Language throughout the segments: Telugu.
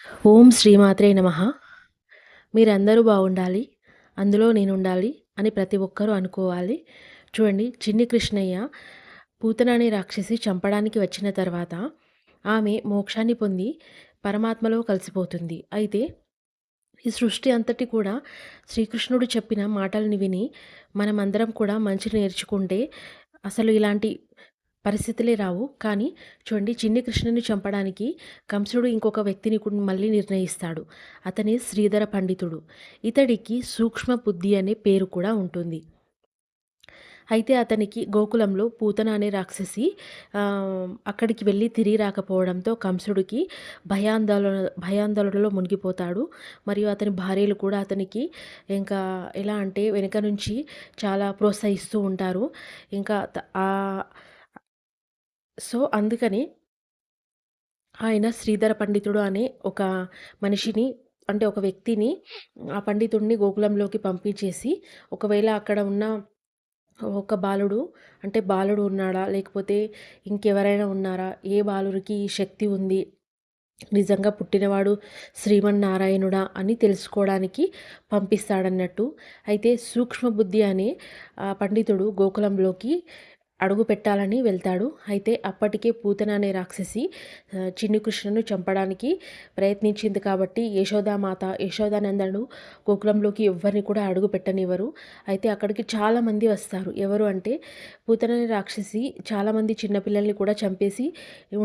ఓం శ్రీమాత్రే నమః. మీరందరూ బాగుండాలి. అందులో నేనుండాలి అని ప్రతి ఒక్కరూ అనుకోవాలి. చూడండి, చిన్ని కృష్ణయ్య పూతన అనే రాక్షసి చంపడానికి వచ్చిన తర్వాత ఆమె మోక్షాన్ని పొంది పరమాత్మలో కలిసిపోతుంది. అయితే ఈ సృష్టి అంతటి కూడా శ్రీకృష్ణుడు చెప్పిన మాటల్ని విని మనమందరం కూడా మంచి నేర్చుకుంటే అసలు ఇలాంటి పరిస్థితులే రావు. కానీ చూడండి, చిన్ని కృష్ణుని చంపడానికి కంసుడు ఇంకొక వ్యక్తిని మళ్ళీ నిర్ణయిస్తాడు. అతనే శ్రీధర పండితుడు. ఇతడికి సూక్ష్మ బుద్ధి అనే పేరు కూడా ఉంటుంది. అయితే అతనికి గోకులంలో పూతన అనే రాక్షసి అక్కడికి వెళ్ళి తిరిగి రాకపోవడంతో కంసుడికి భయాందోళనలో మునిగిపోతాడు. మరియు అతని భార్యలు కూడా అతనికి ఇంకా ఎలా అంటే వెనక నుంచి చాలా ప్రోత్సహిస్తూ ఉంటారు. ఇంకా సో, అందుకని ఆయన శ్రీధర పండితుడు అనే ఒక మనిషిని, అంటే ఒక వ్యక్తిని, ఆ పండితుడిని గోకులంలోకి పంపించేసి, ఒకవేళ అక్కడ ఉన్న ఒక బాలుడు, అంటే బాలుడు ఉన్నాడా? లేకపోతే ఇంకెవరైనా ఉన్నారా? ఏ బాలుడికి ఈ శక్తి ఉంది? నిజంగా పుట్టినవాడు శ్రీమన్నారాయణుడా అని తెలుసుకోవడానికి పంపిస్తాడన్నట్టు. అయితే సూక్ష్మబుద్ధి అనే పండితుడు గోకులంలోకి అడుగు పెట్టాలని వెళ్తాడు. అయితే అప్పటికే పూతన అనే రాక్షసి చిన్ని కృష్ణను చంపడానికి ప్రయత్నించింది కాబట్టి యశోదానందను గోకులంలోకి ఎవ్వరిని కూడా అడుగు పెట్టనివ్వరు. అయితే అక్కడికి చాలామంది వస్తారు. ఎవరు అంటే పూతన అనే రాక్షసి చాలామంది చిన్నపిల్లల్ని కూడా చంపేసి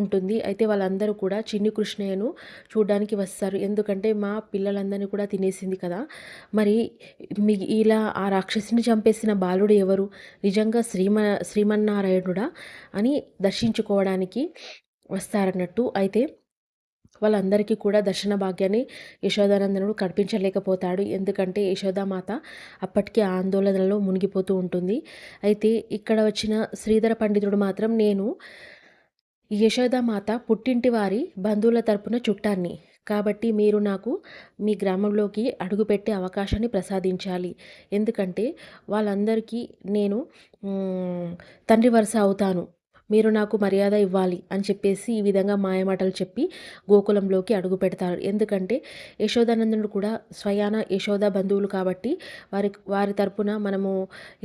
ఉంటుంది. అయితే వాళ్ళందరూ కూడా చిన్ని కృష్ణయ్యను చూడడానికి వస్తారు. ఎందుకంటే మా పిల్లలందరినీ కూడా తినేసింది కదా, మరి ఇలా ఆ రాక్షసిని చంపేసిన బాలుడు ఎవరు? నిజంగా శ్రీమన్నారాయణుడా అని దర్శించుకోవడానికి వస్తారన్నట్టు. అయితే వాళ్ళందరికీ కూడా దర్శన భాగ్యాన్ని యశోదానందనుడు కల్పించలేకపోతాడు. ఎందుకంటే యశోదామాత అప్పటికే ఆందోళనలో మునిగిపోతూ ఉంటుంది. అయితే ఇక్కడ వచ్చిన శ్రీధర పండితుడు మాత్రం, నేను ఈ యశోదామాత పుట్టింటి వారి బంధువుల తరపున చుట్టాన్ని. కాబట్టి మీరు నాకు మీ గ్రామంలోకి అడుగుపెట్టే అవకాశాన్ని ప్రసాదించాలి. ఎందుకంటే వాళ్ళందరికీ నేను తండ్రి వరుస అవుతాను. మీరు నాకు మర్యాద ఇవ్వాలి అని చెప్పేసి ఈ విధంగా మాయమాటలు చెప్పి గోకులంలోకి అడుగు పెడతారు. ఎందుకంటే యశోదానందనుడు కూడా స్వయాన యశోద బంధువులు కాబట్టి వారి తరపున మనము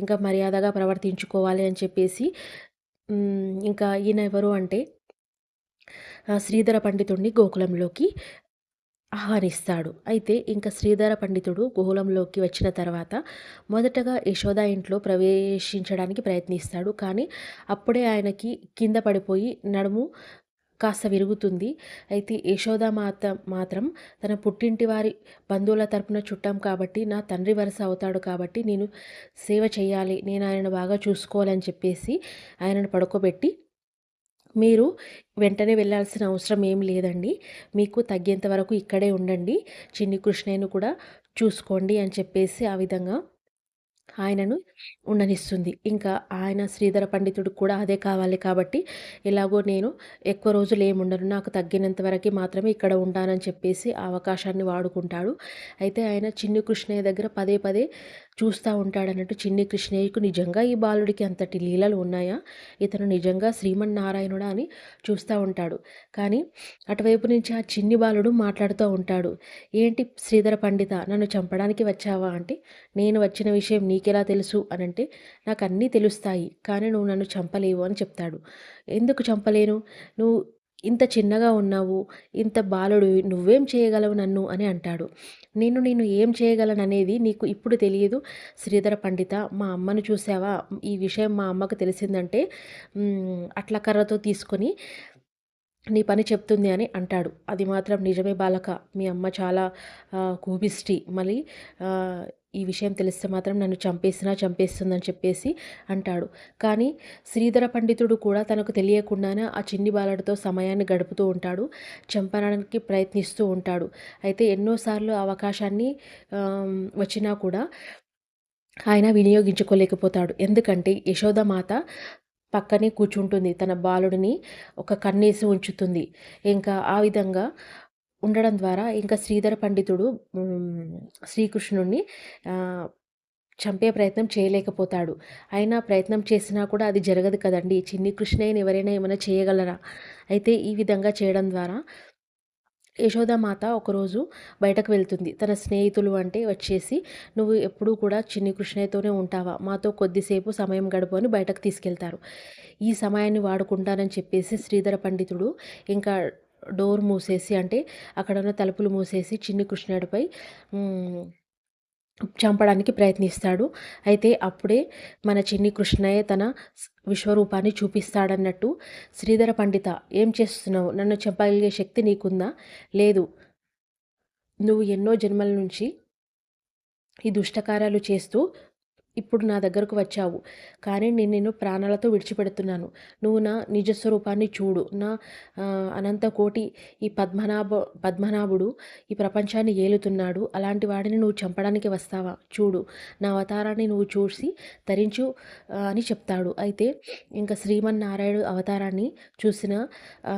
ఇంకా మర్యాదగా ప్రవర్తించుకోవాలి అని చెప్పేసి ఇంకా ఈయన ఎవరు అంటే శ్రీధర పండితుడిని గోకులంలోకి ఆహ్వానిస్తాడు. అయితే ఇంక శ్రీధర పండితుడు గోకులంలోకి వచ్చిన తర్వాత మొదటగా యశోద ఇంట్లో ప్రవేశించడానికి ప్రయత్నిస్తాడు. కానీ అప్పుడే ఆయనకి కింద పడిపోయి నడుము కాస్త విరుగుతుంది. అయితే మాత్రం తన పుట్టింటి వారి బంధువుల తరపున చుట్టాం కాబట్టి, నా తండ్రి వరుస అవుతాడు కాబట్టి నేను సేవ చేయాలి, నేను ఆయనను బాగా చూసుకోవాలని చెప్పేసి ఆయనను పడుకోబెట్టి, మీరు వెంటనే వెళ్ళాల్సిన అవసరం ఏం లేదండి, మీకు తగ్గేంత వరకు ఇక్కడే ఉండండి, చిన్ని కృష్ణయ్యను కూడా చూసుకోండి అని చెప్పేసి ఆ విధంగా ఆయనను ఉండనిస్తుంది. ఇంకా ఆయన శ్రీధర పండితుడికి కూడా అదే కావాలి కాబట్టి, ఎలాగో నేను ఎక్కువ రోజులు ఏముండను, నాకు తగ్గినంత వరకే మాత్రమే ఇక్కడ ఉంటానని చెప్పేసి ఆ అవకాశాన్ని వాడుకుంటాడు. అయితే ఆయన చిన్ని కృష్ణయ్య దగ్గర పదే పదే చూస్తూ ఉంటాడన్నట్టు. చిన్ని కృష్ణయ్యకు నిజంగా ఈ బాలుడికి అంతటి లీలలు ఉన్నాయా? ఇతను నిజంగా శ్రీమన్నారాయణుడా అని చూస్తూ ఉంటాడు. కానీ అటువైపు నుంచి ఆ చిన్ని బాలుడు మాట్లాడుతూ ఉంటాడు. ఏంటి శ్రీధర పండిత, నన్ను చంపడానికి వచ్చావా అంటే, నేను వచ్చిన విషయం నీకెలా తెలుసు అనంటే, నాకు అన్నీ తెలుస్తాయి కానీ నువ్వు నన్ను చంపలేవు అని చెప్తాడు. ఎందుకు చంపలేను? నువ్వు ఇంత చిన్నగా ఉన్నావు, ఇంత బాలుడివి, నువ్వేం చేయగలవు నన్ను అని అంటాడు. నేను ఏం చేయగలననేది నీకు ఇప్పుడు తెలియదు శ్రీధర పండిత. మా అమ్మను చూసావా? ఈ విషయం మా అమ్మకు తెలిసిందంటే అట్ల కర్రతో తీసుకొని నీ పని చెప్తుంది అని అంటాడు. అది మాత్రం నిజమే బాలక, మీ అమ్మ చాలా కోపిష్టి. మళ్ళీ ఈ విషయం తెలిస్తే మాత్రం నన్ను చంపేస్తుందని చెప్పేసి అంటాడు. కానీ శ్రీధర పండితుడు కూడా తనకు తెలియకుండానే ఆ చిన్ని బాలుడితో సమయాన్ని గడుపుతూ ఉంటాడు. చంపడానికి ప్రయత్నిస్తూ ఉంటాడు. అయితే ఎన్నోసార్లు అవకాశాన్ని వచ్చినా కూడా ఆయన వినియోగించుకోలేకపోతాడు. ఎందుకంటే యశోదమాత పక్కనే కూర్చుంటుంది. తన బాలుడిని ఒక కన్నేసి ఉంచుతుంది. ఇంకా ఆ విధంగా ఉండడం ద్వారా ఇంకా శ్రీధర పండితుడు శ్రీకృష్ణుడిని ఆహ్, చంపే ప్రయత్నం చేయలేకపోతాడు. అయినా ప్రయత్నం చేసినా కూడా అది జరగదు కదండీ! చిన్ని కృష్ణయ్యని ఎవరైనా ఏమైనా చేయగలరా? అయితే ఈ విధంగా చేయడం ద్వారా యశోదామాత ఒకరోజు బయటకు వెళ్తుంది. తన స్నేహితులు అంటే వచ్చేసి, "నువ్వు ఎప్పుడూ కూడా చిన్ని కృష్ణయ్యతోనే ఉంటావా? మాతో కొద్దిసేపు సమయం గడుపు" అని బయటకు తీసుకెళ్తారు. ఈ సమయాన్ని వాడుకుంటానని చెప్పేసి శ్రీధర పండితుడు ఇంకా డోర్ మూసేసి, అంటే అక్కడున్న తలుపులు మూసేసి చిన్ని కృష్ణుడిపై హ్మ్, చంపడానికి ప్రయత్నిస్తాడు. అయితే అప్పుడే మన చిన్ని కృష్ణయ్య తన విశ్వరూపాన్ని చూపిస్తాడన్నట్టు, "శ్రీధర పండిత, ఏం చేస్తున్నావు? నన్ను చంపగలిగే శక్తి నీకుందా? లేదు. నువ్వు ఎన్నో జన్మల నుంచి ఈ దుష్టకార్యాలు చేస్తూ ఇప్పుడు నా దగ్గరకు వచ్చావు. కానీ నేను నిన్ను ప్రాణాలతో విడిచిపెడుతున్నాను. నువ్వు నా నిజ స్వరూపాన్ని చూడు. నా అనంత కోటి ఈ పద్మనాభుడు ఈ ప్రపంచాన్ని ఏలుతున్నాడు. అలాంటి వాడిని నువ్వు చంపడానికి వస్తావా? చూడు. నా అవతారాన్ని నువ్వు చూసి తరించు" అని చెప్తాడు. అయితే ఇంక శ్రీమన్నారాయణుడు అవతారాన్ని చూసిన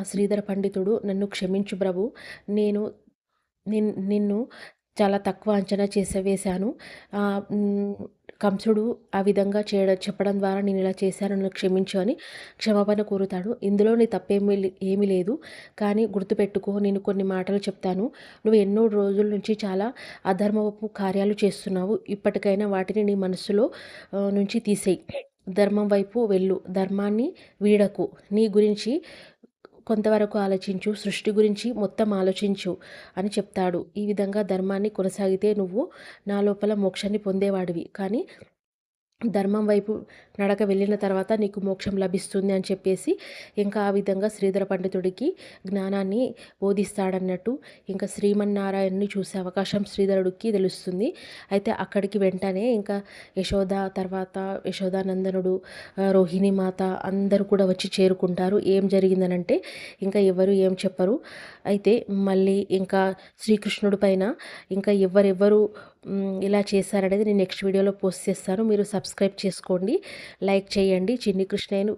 శ్రీధర పండితుడు, "నన్ను క్షమించు ప్రభు. నేను నిన్ను చాలా తక్కువ అంచనా వేశాను. కంసుడు ఆ విధంగా చెప్పడం ద్వారా నేను ఇలా చేశాను, నన్ను క్షమించు" అని క్షమాపణ కోరుతాడు. "ఇందులో నీ ఏమీ లేదు. కానీ గుర్తుపెట్టుకో, నేను కొన్ని మాటలు చెప్తాను. నువ్వు ఎన్నో రోజుల నుంచి చాలా అధర్మపు కార్యాలు చేస్తున్నావు. ఇప్పటికైనా వాటిని నీ మనస్సులో నుంచి తీసేయి. ధర్మం వైపు వెళ్ళు. ధర్మాన్ని వీడకు. నీ గురించి కొంతవరకు ఆలోచించు. సృష్టి గురించి మొత్తం ఆలోచించు" అని చెప్తాడు. "ఈ విధంగా ధర్మాన్ని కొనసాగితే నువ్వు నా లోపల మోక్షాన్ని పొందేవాడివి. కానీ ధర్మం వైపు నడక వెళ్ళిన తర్వాత నీకు మోక్షం లభిస్తుంది" అని చెప్పేసి ఇంకా ఆ విధంగా శ్రీధర పండితుడికి జ్ఞానాన్ని బోధిస్తాడన్నట్టు. ఇంకా శ్రీమన్నారాయణుని చూసే అవకాశం శ్రీధరుడికి తెలుస్తుంది. అయితే అక్కడికి వెంటనే ఇంకా యశోద, తర్వాత యశోదానందనుడు, రోహిణి మాత అందరూ కూడా వచ్చి చేరుకుంటారు. ఏం జరిగిందనంటే ఇంకా ఎవరు ఏం చెప్పరు. అయితే మళ్ళీ ఇంకా శ్రీకృష్ణుడి పైన ఇంకా ఎవరెవరు ఇలా చేశారనేది నేను నెక్స్ట్ వీడియోలో పోస్ట్ చేస్తాను. మీరు సబ్స్క్రైబ్ చేసుకోండి, లైక్ చేయండి. చిన్ని కృష్ణయ్యను